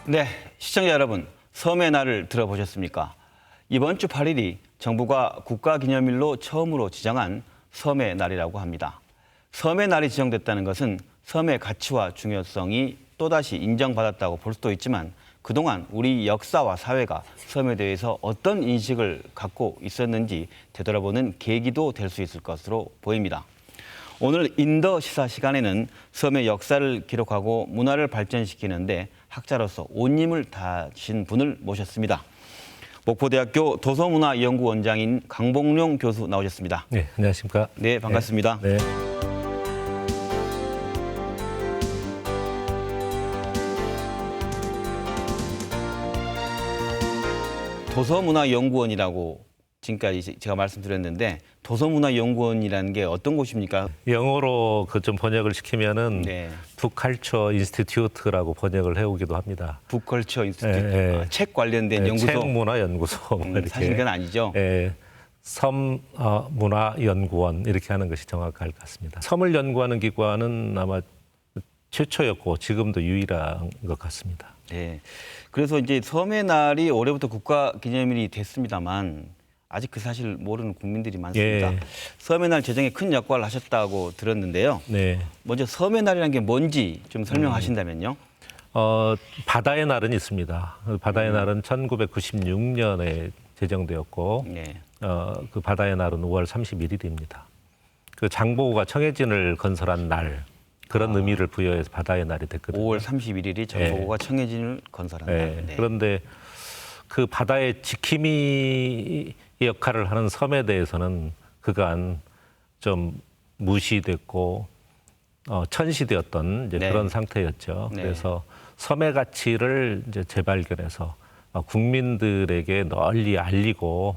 네, 시청자 여러분, 섬의 날을 들어보셨습니까? 이번 주 8일이 정부가 국가기념일로 처음으로 지정한 섬의 날이라고 합니다. 섬의 날이 지정됐다는 것은 섬의 가치와 중요성이 또다시 인정받았다고 볼 수도 있지만 그동안 우리 역사와 사회가 섬에 대해서 어떤 인식을 갖고 있었는지 되돌아보는 계기도 될 수 있을 것으로 보입니다. 오늘 인더 시사 시간에는 섬의 역사를 기록하고 문화를 발전시키는데 학자로서 온 힘을 다하신 분을 모셨습니다. 목포대학교 도서문화연구원장인 강봉룡 교수 나오셨습니다. 네, 안녕하십니까? 네, 반갑습니다. 네. 도서문화연구원이라고 지금까지 제가 말씀드렸는데 도서문화연구원이라는 게 어떤 곳입니까? 영어로 그 좀 번역을 시키면은 네. 북컬처 인스티튜트라고 번역을 해오기도 합니다. 북컬처 인스티튜트, 네, 네. 책 관련된 연구소. 책문화연구소 뭐 이렇게. 사실 그건 아니죠. 섬문화연구원 이렇게 하는 것이 정확할 것 같습니다. 섬을 연구하는 기관은 아마 최초였고 지금도 유일한 것 같습니다. 네. 그래서 이제 섬의 날이 올해부터 국가기념일이 됐습니다만 아직 그 사실 모르는 국민들이 많습니다. 예. 섬의 날 제정에 큰 역할을 하셨다고 들었는데요. 네. 먼저 섬의 날이라는 게 뭔지 좀 설명하신다면요. 바다의 날은 있습니다. 바다의 날은 1996년에 제정되었고 네. 그 바다의 날은 5월 31일입니다. 그 장보고가 청해진을 건설한 날 그런 의미를 부여해서 바다의 날이 됐거든요. 5월 31일이 정보고가 청해진을 건설한 날. 네. 그런데 그 바다의 지킴이 역할을 하는 섬에 대해서는 그간 좀 무시됐고 천시되었던 이제 네. 그런 상태였죠. 네. 그래서 섬의 가치를 이제 재발견해서 국민들에게 널리 알리고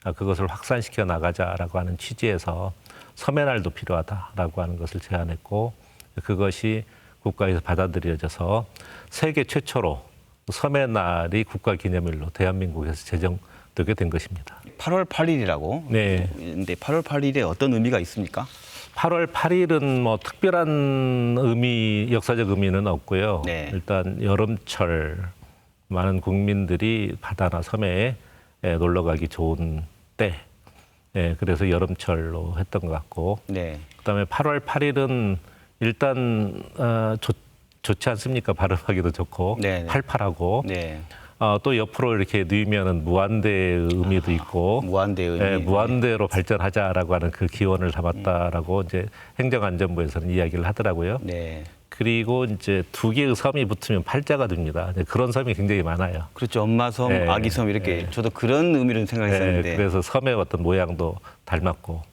그것을 확산시켜 나가자라고 하는 취지에서 섬의 날도 필요하다라고 하는 것을 제안했고 그것이 국가에서 받아들여져서 세계 최초로 섬의 날이 국가기념일로 대한민국에서 제정되게 된 것입니다. 8월 8일이라고. 네. 근데 8월 8일에 어떤 의미가 있습니까? 8월 8일은 뭐 특별한 의미, 역사적 의미는 없고요. 네. 일단 여름철 많은 국민들이 바다나 섬에 놀러 가기 좋은 때. 그래서 여름철로 했던 것 같고. 네. 그다음에 8월 8일은 일단 좋지 않습니까? 발음하기도 좋고 네. 팔팔하고 네. 또 옆으로 이렇게 누이면은 무한대의 의미도 있고 무한대의 의미. 무한대로 발전하자라고 하는 그 기원을 담았다라고 이제 행정안전부에서는 이야기를 하더라고요. 네. 그리고 이제 두 개의 섬이 붙으면 팔자가 됩니다. 그런 섬이 굉장히 많아요. 그렇죠. 엄마섬, 네. 아기섬 이렇게 저도 그런 의미를 생각했었는데. 그래서 섬의 어떤 모양도 닮았고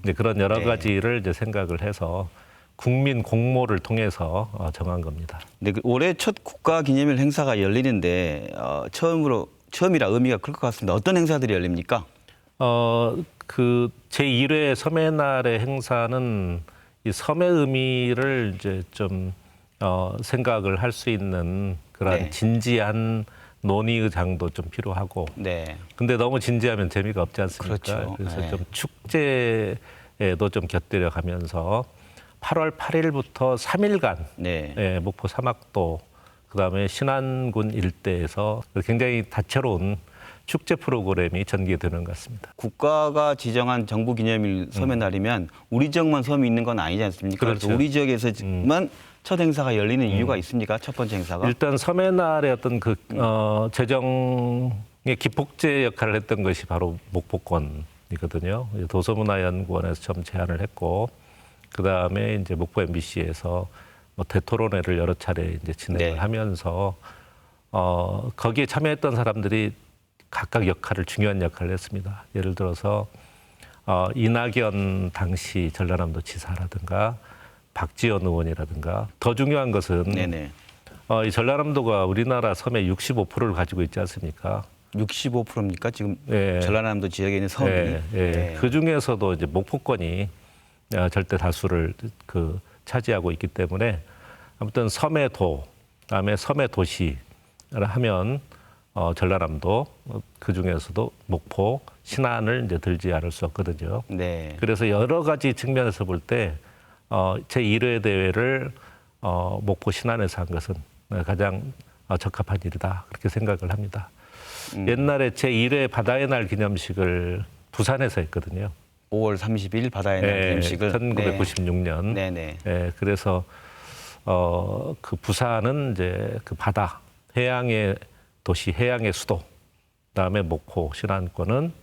이제 그런 여러 네. 가지를 이제 생각을 해서 국민 공모를 통해서 정한 겁니다. 네, 올해 첫 국가기념일 행사가 열리는데 처음이라 의미가 클 것 같습니다. 어떤 행사들이 열립니까? 그 제1회 섬의 날의 행사는 이 섬의 의미를 이제 좀 생각을 할 수 있는 그런 네. 진지한 논의의 장도 좀 필요하고. 네. 근데 너무 진지하면 재미가 없지 않습니까? 그렇죠. 그래서 네. 좀 축제에도 좀 곁들여 가면서 8월 8일부터 3일간 네. 목포 사막도 그다음에 신안군 일대에서 굉장히 다채로운 축제 프로그램이 전개되는 것 같습니다. 국가가 지정한 정부기념일 섬의 날이면 우리 지역만 섬이 있는 건 아니지 않습니까? 그렇죠. 그래서 우리 지역에서만 첫 행사가 열리는 이유가 있습니까? 첫 번째 행사가? 일단 섬의 날의 어떤 그 제정의 기폭제 역할을 했던 것이 바로 목포권이거든요. 도서문화연구원에서 처음 제안을 했고 그 다음에 이제 목포 MBC에서 뭐 대토론회를 여러 차례 이제 진행을 네. 하면서 거기에 참여했던 사람들이 각각 중요한 역할을 했습니다. 예를 들어서 이낙연 당시 전라남도 지사라든가 박지원 의원이라든가 더 중요한 것은 네네. 이 전라남도가 우리나라 섬의 65%를 가지고 있지 않습니까? 65%입니까? 지금 네. 전라남도 지역에 있는 섬이. 네. 그 중에서도 이제 목포권이 절대 다수를 차지하고 있기 때문에 아무튼 섬의 도, 그다음에 섬의 도시를 하면 전라남도 그 중에서도 목포, 신안을 이제 들지 않을 수 없거든요. 네. 그래서 여러 가지 측면에서 볼 때 제1회 대회를 목포 신안에서 한 것은 가장 적합한 일이다 그렇게 생각을 합니다. 옛날에 제1회 바다의 날 기념식을 부산에서 했거든요. 5월 30일 바다의 날 기념식을 1996년. 네네. 그래서 그 부산은 이제 그 바다, 해양의 도시, 해양의 수도, 그다음에 목포, 신안권은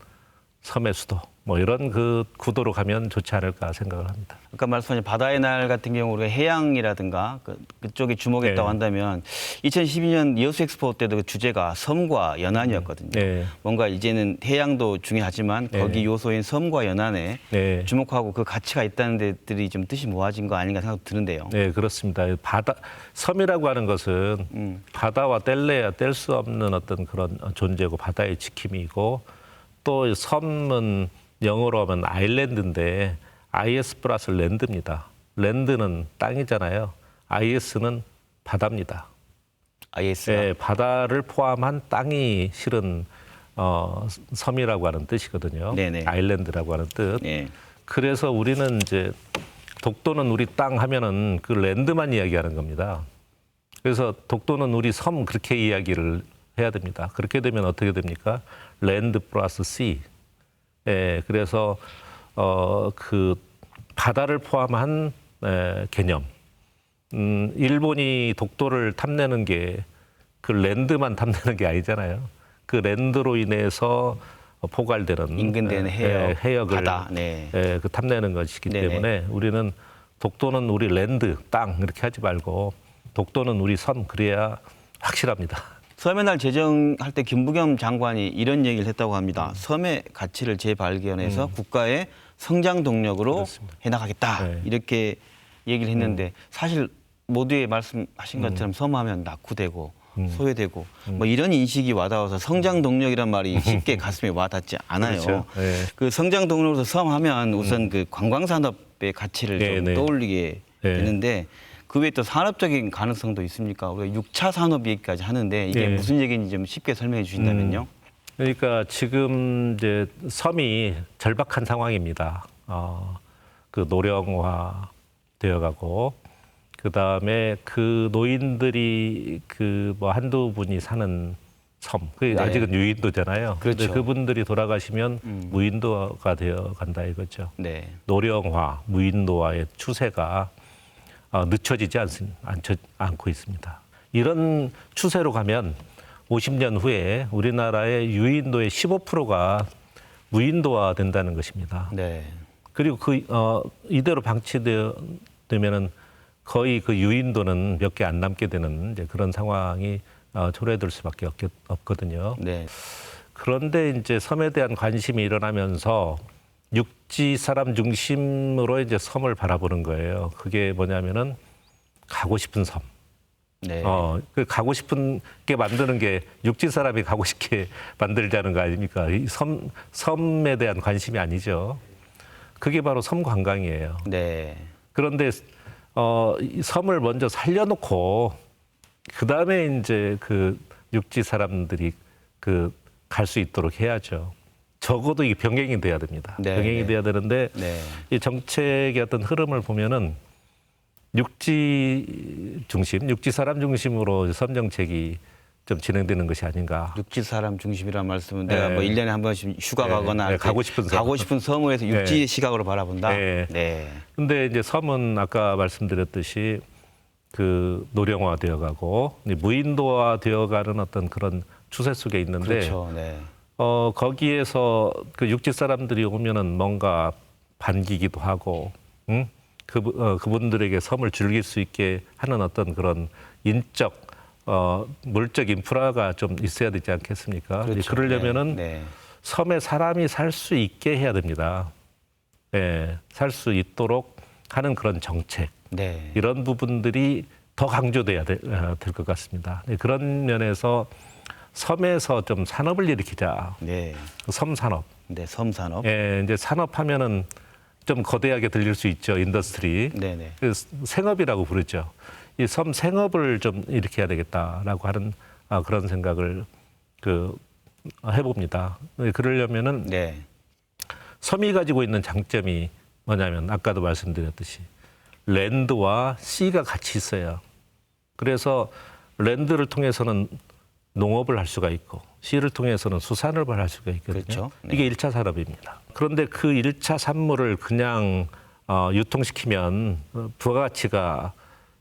섬의 수도. 뭐 이런 그 구도로 가면 좋지 않을까 생각을 합니다. 아까 말씀하신 바다의 날 같은 경우 우리가 해양이라든가 그쪽에 주목했다고 네. 한다면 2012년 여수 엑스포 때도 그 주제가 섬과 연안이었거든요. 네. 뭔가 이제는 해양도 중요하지만 거기 요소인 섬과 연안에 네. 주목하고 그 가치가 있다는 데들이 좀 뜻이 모아진 거 아닌가 생각 드는데요. 네, 그렇습니다. 바다, 섬이라고 하는 것은 바다와 뗄래야 뗄 수 없는 어떤 그런 존재고 바다의 지킴이고 또 섬은 영어로 하면 아일랜드인데 IS 플러스 랜드입니다. 랜드는 땅이잖아요. IS는 바다입니다. IS가 예, 바다를 포함한 땅이 실은 섬이라고 하는 뜻이거든요. 네네. 아일랜드라고 하는 뜻. 네. 그래서 우리는 이제 독도는 우리 땅 하면은 그 랜드만 이야기하는 겁니다. 그래서 독도는 우리 섬 그렇게 이야기를 해야 됩니다. 그렇게 되면 어떻게 됩니까? 랜드 플러스 씨. 예, 그래서 그 바다를 포함한 개념. 일본이 독도를 탐내는 게 그 랜드만 탐내는 게 아니잖아요. 그 랜드로 인해서 포괄되는 인근되는 해역을 바다. 네. 그 탐내는 것이기 네네. 때문에 우리는 독도는 우리 랜드, 땅 이렇게 하지 말고 독도는 우리 섬 그래야 확실합니다. 섬의 날 제정할 때 김부겸 장관이 이런 얘기를 했다고 합니다. 섬의 가치를 재발견해서 국가의 성장 동력으로 그렇습니다. 해나가겠다. 네. 이렇게 얘기를 했는데 사실 모두의 말씀하신 것처럼 섬하면 낙후되고 소외되고 뭐 이런 인식이 와닿아서 성장 동력이란 말이 쉽게 가슴에 와닿지 않아요. 그렇죠. 네. 그 성장 동력으로서 섬하면 우선 그 관광 산업의 가치를 네, 좀 네. 떠올리게 네. 되는데 그 외에 또 산업적인 가능성도 있습니까? 우리가 6차 산업 얘기까지 하는데 이게 네. 무슨 얘기인지 좀 쉽게 설명해 주신다면요. 그러니까 지금 이제 섬이 절박한 상황입니다. 그 노령화 되어가고 그 다음에 그 노인들이 그 뭐 한두 분이 사는 섬, 그 네. 아직은 유인도잖아요. 그렇죠. 근데 그분들이 돌아가시면 무인도가 되어 간다 이거죠. 네. 노령화, 무인도화의 추세가 늦춰지지 않고 있습니다. 이런 추세로 가면 50년 후에 우리나라의 유인도의 15%가 무인도화 된다는 것입니다. 네. 그리고 이대로 방치되면은 거의 그 유인도는 몇 개 안 남게 되는 이제 그런 상황이 초래될 수밖에 없거든요. 네. 그런데 이제 섬에 대한 관심이 일어나면서 육지 사람 중심으로 이제 섬을 바라보는 거예요. 그게 뭐냐면은 가고 싶은 섬. 네. 그 가고 싶은 게 만드는 게 육지 사람이 가고 싶게 만들자는 거 아닙니까? 이 섬에 대한 관심이 아니죠. 그게 바로 섬 관광이에요. 네. 그런데 이 섬을 먼저 살려놓고 그 다음에 이제 그 육지 사람들이 그 갈 수 있도록 해야죠. 적어도 이게 병행이 돼야 됩니다. 네, 병행이 네. 돼야 되는데 네. 이 정책의 어떤 흐름을 보면은 육지 중심, 육지 사람 중심으로 섬 정책이 좀 진행되는 것이 아닌가. 육지 사람 중심이란 말씀은 내가 네. 뭐 1년에 한 번씩 휴가 네. 가거나 네, 할 때 가고 싶은 섬. 가고 싶은 섬을 해서 육지의 시각으로 바라본다. 네. 네. 근데 이제 섬은 아까 말씀드렸듯이 그 노령화 되어가고 무인도화 되어가는 어떤 그런 추세 속에 있는데 그렇죠. 네. 거기에서 그 육지 사람들이 오면은 뭔가 반기기도 하고, 응? 그분들에게 섬을 즐길 수 있게 하는 어떤 그런 인적, 물적 인프라가 좀 있어야 되지 않겠습니까? 그렇죠. 그러려면은 네. 섬에 사람이 살 수 있게 해야 됩니다. 네, 살 수 있도록 하는 그런 정책, 네. 이런 부분들이 더 강조돼야 될 것 같습니다. 네, 그런 면에서 섬에서 좀 산업을 일으키자. 네. 섬 산업. 네. 섬 산업. 예, 이제 산업하면은 좀 거대하게 들릴 수 있죠. 인더스트리. 네, 네. 그 생업이라고 부르죠. 이 섬 생업을 좀 일으켜야 되겠다라고 하는 그런 생각을 해봅니다. 그러려면은 네. 섬이 가지고 있는 장점이 뭐냐면 아까도 말씀드렸듯이 랜드와 씨가 같이 있어요. 그래서 랜드를 통해서는 농업을 할 수가 있고 시를 통해서는 수산업을 할 수가 있거든요. 그렇죠. 네. 이게 1차 산업입니다. 그런데 그 1차 산물을 그냥 유통시키면 부가가치가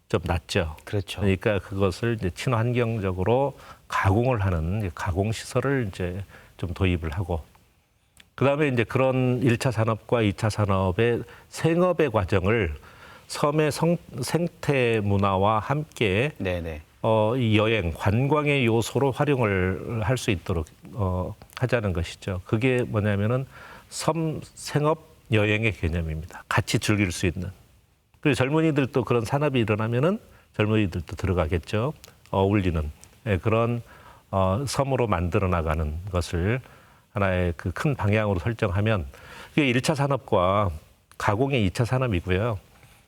좀 낮죠. 그렇죠. 그러니까 그것을 이제 친환경적으로 가공을 하는 가공 시설을 이제 좀 도입을 하고 그다음에 이제 그런 1차 산업과 2차 산업의 생업의 과정을 섬의 생태 문화와 함께 네네. 이 여행, 관광의 요소로 활용을 할 수 있도록 하자는 것이죠. 그게 뭐냐면은 섬 생업 여행의 개념입니다. 같이 즐길 수 있는. 그리고 젊은이들도 그런 산업이 일어나면은 젊은이들도 들어가겠죠. 어울리는 그런 섬으로 만들어 나가는 것을 하나의 그 큰 방향으로 설정하면 그게 1차 산업과 가공의 2차 산업이고요.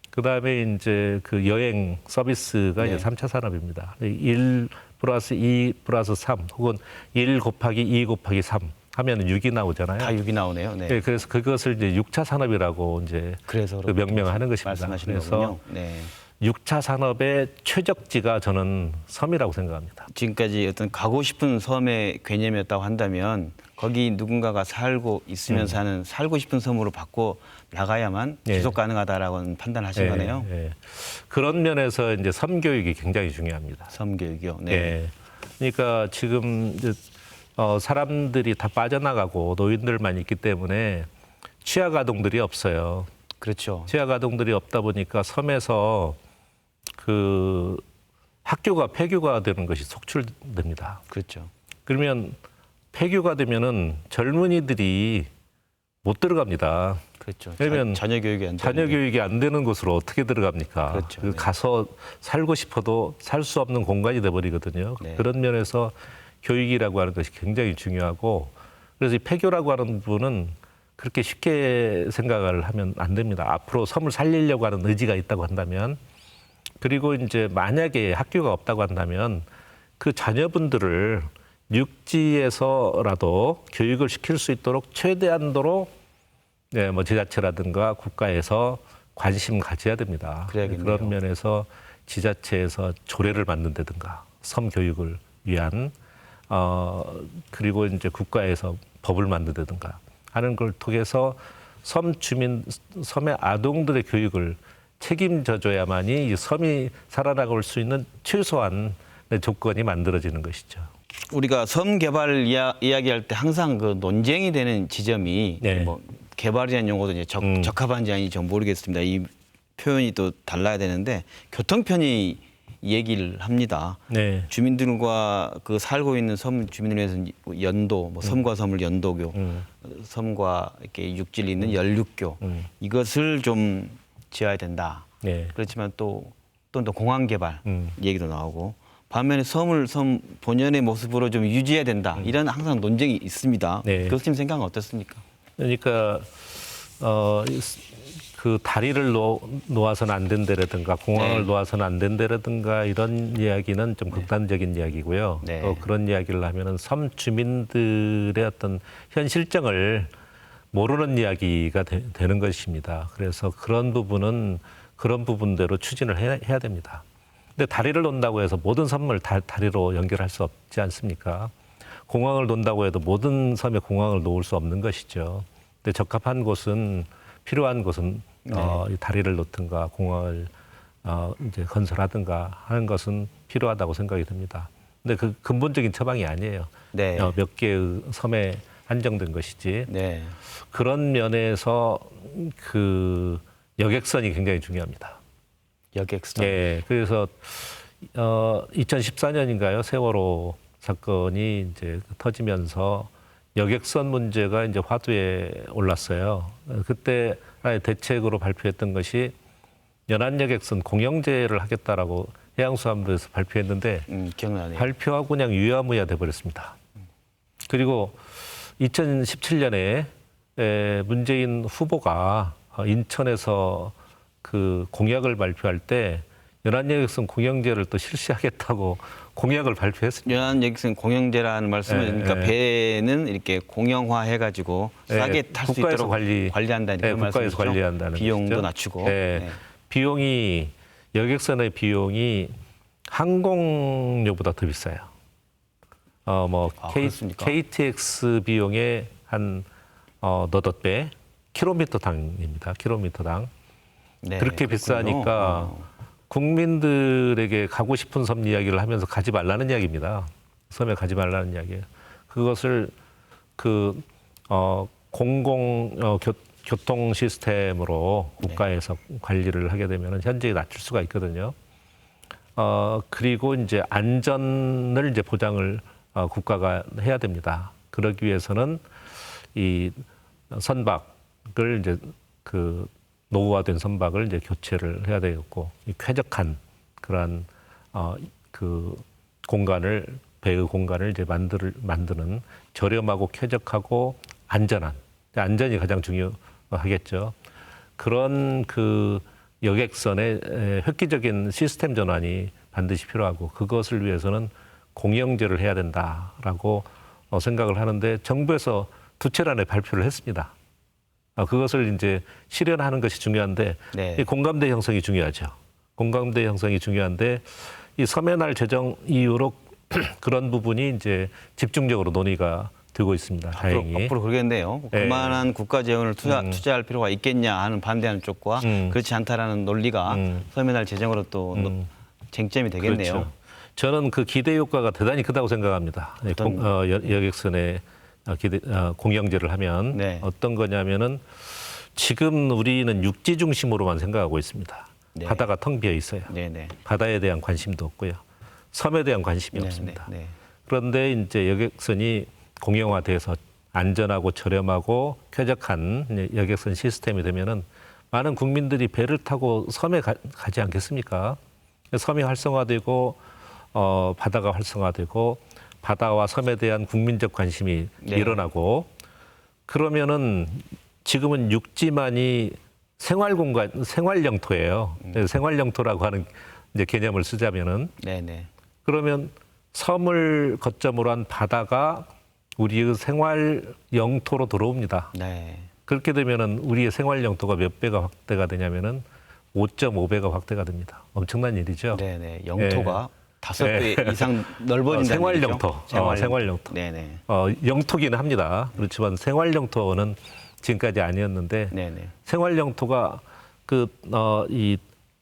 그다음에 이제 그 여행 서비스가 네. 이제 3차 산업입니다. 1 플러스 2 플러스 3 혹은 1 곱하기 2 곱하기 3 하면 6이 나오잖아요. 다 6이 나오네요. 네. 네, 그래서 그것을 이제 6차 산업이라고 이제 그래서 그 명명하는 것입니다. 말씀하시는 그래서 거군요. 네. 6차 산업의 최적지가 저는 섬이라고 생각합니다. 지금까지 어떤 가고 싶은 섬의 개념이었다고 한다면 거기 누군가가 살고 있으면서 하는 살고 싶은 섬으로 바꿔 나가야만 예. 지속 가능하다라고 판단하신 거네요. 예. 그런 면에서 이제 섬 교육이 굉장히 중요합니다. 섬 교육이요. 네. 예. 그러니까 지금 이제 사람들이 다 빠져나가고 노인들만 있기 때문에 취약 아동들이 없어요. 그렇죠. 취약 아동들이 없다 보니까 섬에서 그 학교가 폐교가 되는 것이 속출됩니다. 그렇죠. 그러면 폐교가 되면은 젊은이들이 못 들어갑니다. 그렇죠. 그러면 자녀 교육이 안 자녀 되는데. 교육이 안 되는 곳으로 어떻게 들어갑니까? 그렇죠. 그 네. 가서 살고 싶어도 살 수 없는 공간이 돼버리거든요. 네. 그런 면에서 교육이라고 하는 것이 굉장히 중요하고 그래서 이 폐교라고 하는 부분은 그렇게 쉽게 생각을 하면 안 됩니다. 앞으로 섬을 살리려고 하는 의지가 있다고 한다면 그리고 이제 만약에 학교가 없다고 한다면 그 자녀분들을 육지에서라도 교육을 시킬 수 있도록 최대한도로 네, 뭐 지자체라든가 국가에서 관심 가져야 됩니다. 그래야겠네요. 그런 면에서 지자체에서 조례를 만든다든가 섬 교육을 위한 그리고 이제 국가에서 법을 만든다든가 하는 걸 통해서 섬 주민, 섬의 아동들의 교육을 책임져 줘야만이 이 섬이 살아나갈 수 있는 최소한 조건이 만들어지는 것이죠. 우리가 섬 개발 이야기할 때 항상 그 논쟁이 되는 지점이 네. 뭐 개발이라는 용어도 이제 적합한지 아닌지 전 모르겠습니다. 이 표현이 또 달라야 되는데 교통편이 얘기를 합니다. 네. 주민들과 그 살고 있는 섬 주민을 위해서 연도, 뭐 섬과 섬을 연도교, 섬과 이렇게 육지를 잇는 연륙교 이것을 좀 지어야 된다. 네. 그렇지만 또 공항 개발 얘기도 나오고 반면에 섬을 섬 본연의 모습으로 좀 유지해야 된다. 이런 항상 논쟁이 있습니다. 네. 교수님 생각은 어떻습니까? 그러니까 그 다리를 놓아서는 안 된다라든가 공항을 네. 놓아서는 안 된다라든가 이런 이야기는 좀 극단적인 이야기고요. 네. 또 그런 이야기를 하면은 섬 주민들의 어떤 현실정을 모르는 이야기가 되는 것입니다. 그래서 그런 부분은 그런 부분대로 추진을 해야 됩니다. 근데 다리를 놓는다고 해서 모든 섬을 다리로 연결할 수 없지 않습니까? 공항을 놓는다고 해도 모든 섬에 공항을 놓을 수 없는 것이죠. 근데 적합한 곳은 필요한 곳은 이 다리를 놓든가 공항을 이제 건설하든가 하는 것은 필요하다고 생각이 듭니다. 근데 그 근본적인 처방이 아니에요. 네. 몇 개의 섬에 한정된 것이지. 네. 그런 면에서 그 여객선이 굉장히 중요합니다. 여객선. 예, 그래서 2014년인가요? 세월호 사건이 이제 터지면서 여객선 문제가 이제 화두에 올랐어요. 그때 하나의 대책으로 발표했던 것이 연안여객선 공영제를 하겠다라고 해양수산부에서 발표했는데 기억나네요. 발표하고 그냥 유야무야 돼버렸습니다. 그리고 2017년에 문재인 후보가 인천에서 그 공약을 발표할 때 연안여객선 공영제를 또 실시하겠다고 공약을 발표했습니다. 연안여객선 공영제라는 말씀은 그러니까 배는 이렇게 공영화 해가지고 싸게 탈 수 국가에서 있도록 관리한다는 그런 국가에서 말씀이죠. 관리한다는 비용도 것이죠. 낮추고. 네. 네. 비용이 여객선의 비용이 항공료보다 더 비싸요. 그렇습니까? KTX 비용의 한 너댓 배, 킬로미터당입니다. 킬로미터당. 네, 그렇게 그렇군요. 비싸니까 국민들에게 가고 싶은 섬 이야기를 하면서 가지 말라는 이야기입니다. 섬에 가지 말라는 이야기예요. 그것을 교통 시스템으로 국가에서 관리를 하게 되면 현저히 낮출 수가 있거든요. 그리고 이제 안전을 이제 보장을 국가가 해야 됩니다. 그러기 위해서는 이 선박을 이제 노후화된 선박을 이제 교체를 해야 되겠고, 이 쾌적한 그러한 공간을, 배의 공간을 이제 만드는 저렴하고 쾌적하고 안전한, 안전이 가장 중요하겠죠. 그런 여객선의 획기적인 시스템 전환이 반드시 필요하고, 그것을 위해서는 공영제를 해야 된다라고 생각을 하는데, 정부에서 두 차례 안에 발표를 했습니다. 그것을 이제 실현하는 것이 중요한데, 네. 이 공감대 형성이 중요하죠. 공감대 형성이 중요한데, 이 섬의 날 제정 이후로 그런 부분이 이제 집중적으로 논의가 되고 있습니다. 다행히. 앞으로 그러겠네요. 네. 그만한 국가 재원을 투자할 필요가 있겠냐 하는 반대하는 쪽과 그렇지 않다라는 논리가 섬의 날 재정으로 또 쟁점이 되겠네요. 그렇죠. 저는 그 기대 효과가 대단히 크다고 생각합니다. 여객선의 공영제를 하면 네. 어떤 거냐면은 지금 우리는 육지 중심으로만 생각하고 있습니다. 네. 바다가 텅 비어 있어요. 네네. 바다에 대한 관심도 없고요. 섬에 대한 관심이 네, 없습니다. 네, 네. 그런데 이제 여객선이 공영화돼서 안전하고 저렴하고 쾌적한 여객선 시스템이 되면은 많은 국민들이 배를 타고 섬에 가지 않겠습니까? 섬이 활성화되고 바다가 활성화되고 바다와 섬에 대한 국민적 관심이 네. 일어나고, 그러면은 지금은 육지만이 생활 공간, 생활 영토예요. 생활 영토라고 하는 이제 개념을 쓰자면은, 네네. 그러면 섬을 거점으로 한 바다가 우리의 생활 영토로 들어옵니다. 네. 그렇게 되면은 우리의 생활 영토가 몇 배가 확대가 되냐면은 5.5배가 확대가 됩니다. 엄청난 일이죠. 네네. 영토가 5배 이상 넓어진다는 생활 얘기죠? 영토. 생활 영토. 네네. 영토기는 합니다. 그렇지만 생활 영토는 지금까지 아니었는데, 네네. 생활 영토가 이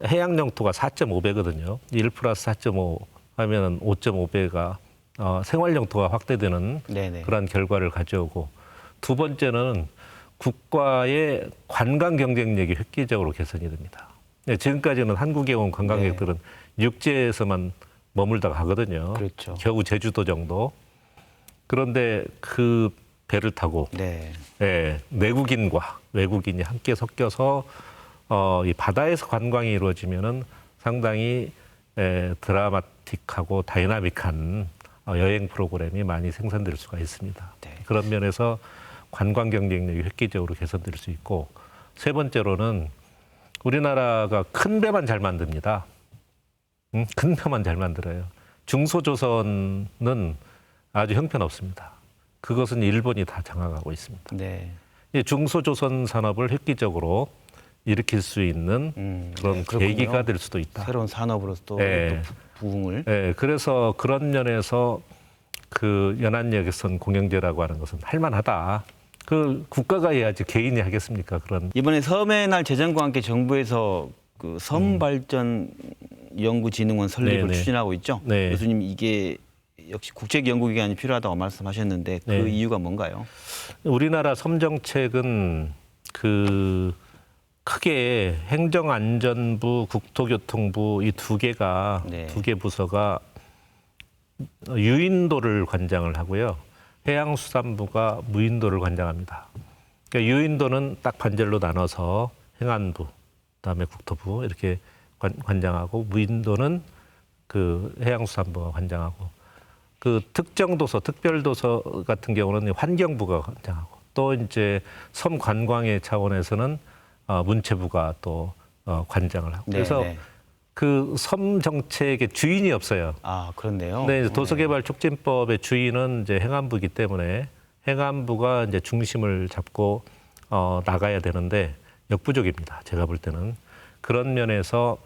해양 영토가 4.5배거든요. 1 플러스 4.5 하면은 5.5배가 생활 영토가 확대되는 네네. 그런 결과를 가져오고, 두 번째는 국가의 관광 경쟁력이 획기적으로 개선이 됩니다. 지금까지는 한국에 온 관광객들은 육지에서만 머물다가 가거든요. 그렇죠. 겨우 제주도 정도. 그런데 그 배를 타고 네. 내국인과 외국인이 함께 섞여서 이 바다에서 관광이 이루어지면은 상당히 드라마틱하고 다이나믹한 여행 프로그램이 많이 생산될 수가 있습니다. 네. 그런 면에서 관광 경쟁력이 획기적으로 개선될 수 있고, 세 번째로는 우리나라가 큰 배만 잘 만듭니다. 큰 배만 잘 만들어요. 중소조선은 아주 형편없습니다. 그것은 일본이 다 장악하고 있습니다. 네. 중소조선 산업을 획기적으로 일으킬 수 있는 그런 그렇군요. 계기가 될 수도 있다. 새로운 산업으로서 또 부흥을. 그래서 그런 면에서 연안여객선 공영제라고 하는 것은 할만하다. 국가가 해야지 개인이 하겠습니까? 그런. 이번에 섬의 날 제정과 함께 정부에서 섬발전 연구진흥원 설립을 네네. 추진하고 있죠. 네. 교수님, 이게 역시 국책 연구기관이 필요하다고 말씀하셨는데 그 네. 이유가 뭔가요? 우리나라 섬 정책은 크게 행정안전부, 국토교통부 이 두 개가 네. 두 개 부서가 유인도를 관장을 하고요. 해양수산부가 무인도를 관장합니다. 그러니까 유인도는 딱 반절로 나눠서 행안부, 그다음에 국토부 이렇게 관장하고, 무인도는 해양수산부가 관장하고, 특정 도서, 특별 도서 같은 경우는 환경부가 관장하고, 또 이제 섬 관광의 차원에서는 문체부가 또 관장을 하고. 그래서 네. 섬 정책의 주인이 없어요. 아, 그렇네요. 네, 도서개발촉진법의 주인은 이제 행안부이기 때문에 행안부가 이제 중심을 잡고 나가야 되는데 역부족입니다. 제가 볼 때는 그런 면에서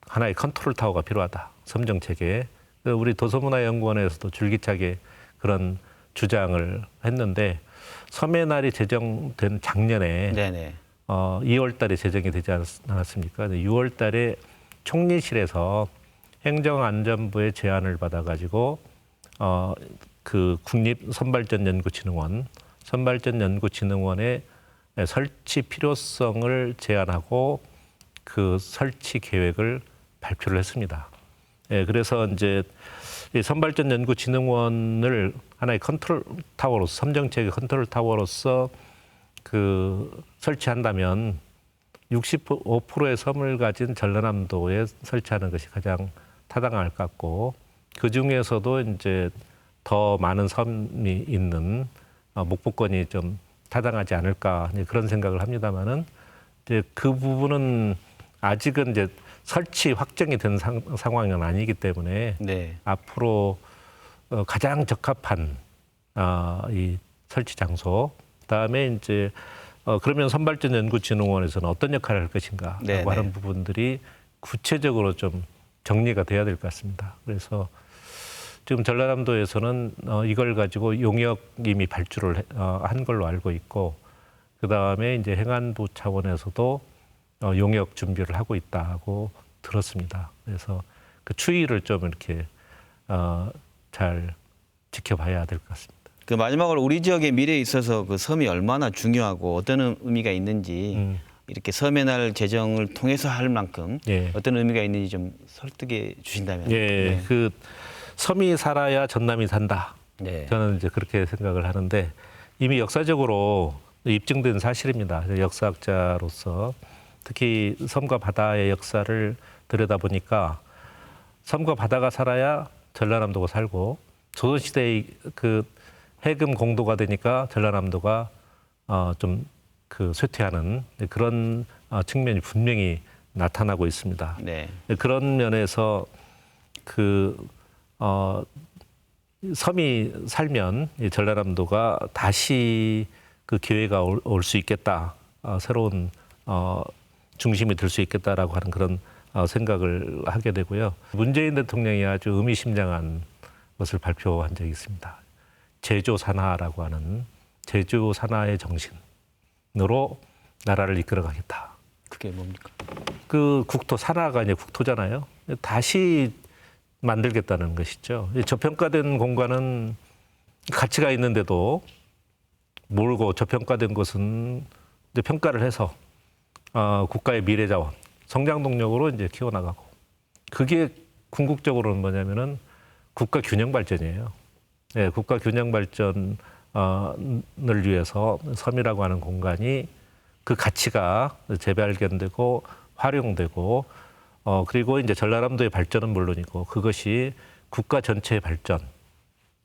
하나의 컨트롤 타워가 필요하다. 섬 정책에. 우리 도서문화연구원에서도 줄기차게 그런 주장을 했는데 섬의 날이 제정된 작년에 네네. 2월 달에 제정이 되지 않았습니까? 6월 달에 총리실에서 행정안전부의 제안을 받아가지고 그 국립선발전연구진흥원의 설치 필요성을 제안하고 그 설치 계획을 발표를 했습니다. 예, 그래서 이제 이 선발전연구진흥원을 하나의 컨트롤 타워로서 섬정책의 컨트롤 타워로서 그 설치한다면 65%의 섬을 가진 전라남도에 설치하는 것이 가장 타당할 것 같고 그 중에서도 이제 더 많은 섬이 있는 목포권이 좀 타당하지 않을까 그런 생각을 합니다만은 이제 그 부분은 아직은 이제 설치 확정이 된 상황은 아니기 때문에 네. 앞으로 가장 적합한 이 설치 장소 그다음에 이제 그러면 선발전연구진흥원에서는 어떤 역할을 할 것인가라고 네네. 하는 부분들이 구체적으로 좀 정리가 돼야 될 것 같습니다. 그래서 지금 전라남도에서는 이걸 가지고 용역 이미 발주를 한 걸로 알고 있고 그 다음에 이제 행안부 차원에서도 용역 준비를 하고 있다고 들었습니다. 그래서 그 추이를 좀 이렇게 잘 지켜봐야 될 것 같습니다. 그 마지막으로 우리 지역의 미래에 있어서 그 섬이 얼마나 중요하고 어떤 의미가 있는지 이렇게 섬의 날 제정을 통해서 할 만큼 예. 어떤 의미가 있는지 좀 설득해 주신다면. 예, 네. 그 섬이 살아야 전남이 산다. 네. 저는 이제 그렇게 생각을 하는데 이미 역사적으로 입증된 사실입니다. 역사학자로서 특히 섬과 바다의 역사를 들여다보니까 섬과 바다가 살아야 전라남도가 살고 조선시대의 그 해금 공도가 되니까 전라남도가 좀 그 쇠퇴하는 그런 측면이 분명히 나타나고 있습니다. 네. 그런 면에서 그 섬이 살면 이 전라남도가 다시 그 기회가 올 수 있겠다. 새로운 중심이 될 수 있겠다라고 하는 그런 생각을 하게 되고요. 문재인 대통령이 아주 의미심장한 것을 발표한 적이 있습니다. 제조 산하라고 하는 제조 산하의 정신으로 나라를 이끌어가겠다. 그게 뭡니까? 그 국토 산하가 이제 국토잖아요. 다시 만들겠다는 것이죠. 저평가된 공간은 가치가 있는데도 모르고 저평가된 것은 이제 평가를 해서 국가의 미래 자원, 성장 동력으로 이제 키워나가고 그게 궁극적으로는 뭐냐면은 국가 균형 발전이에요. 네, 국가 균형 발전을 위해서 섬이라고 하는 공간이 그 가치가 재발견되고 활용되고 그리고 이제 전라남도의 발전은 물론이고 그것이 국가 전체의 발전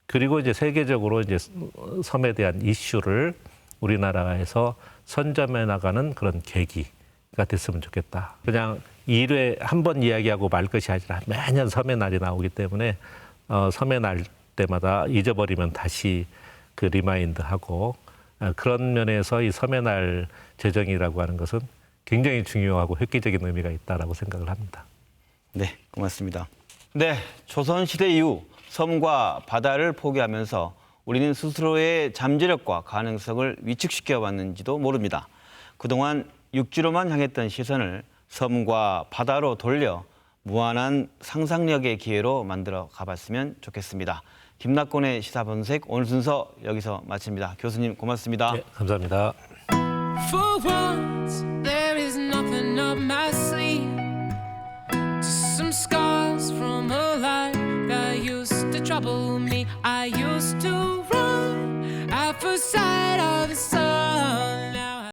그리고 이제 세계적으로 이제 섬에 대한 이슈를 우리나라에서 선점해 나가는 그런 계기가 됐으면 좋겠다. 그냥 1회 한 번 이야기하고 말 것이 아니라 매년 섬의 날이 나오기 때문에 섬의 날 때마다 잊어버리면 다시 그 리마인드하고 그런 면에서 이 섬의 날 제정이라고 하는 것은 굉장히 중요하고 획기적인 의미가 있다라고 생각을 합니다. 네, 고맙습니다. 네, 조선시대 이후 섬과 바다를 포기하면서 우리는 스스로의 잠재력과 가능성을 위축시켜 왔는지도 모릅니다. 그동안 육지로만 향했던 시선을 섬과 바다로 돌려 무한한 상상력의 기회로 만들어 가봤으면 좋겠습니다. 김낙곤의 시사본색 오늘 순서 여기서 마칩니다. 교수님 고맙습니다. 네, 감사합니다. For once, there is nothing up my sleeve. Just some scars from a life that used to trouble me. I used to run at first sight of the sun.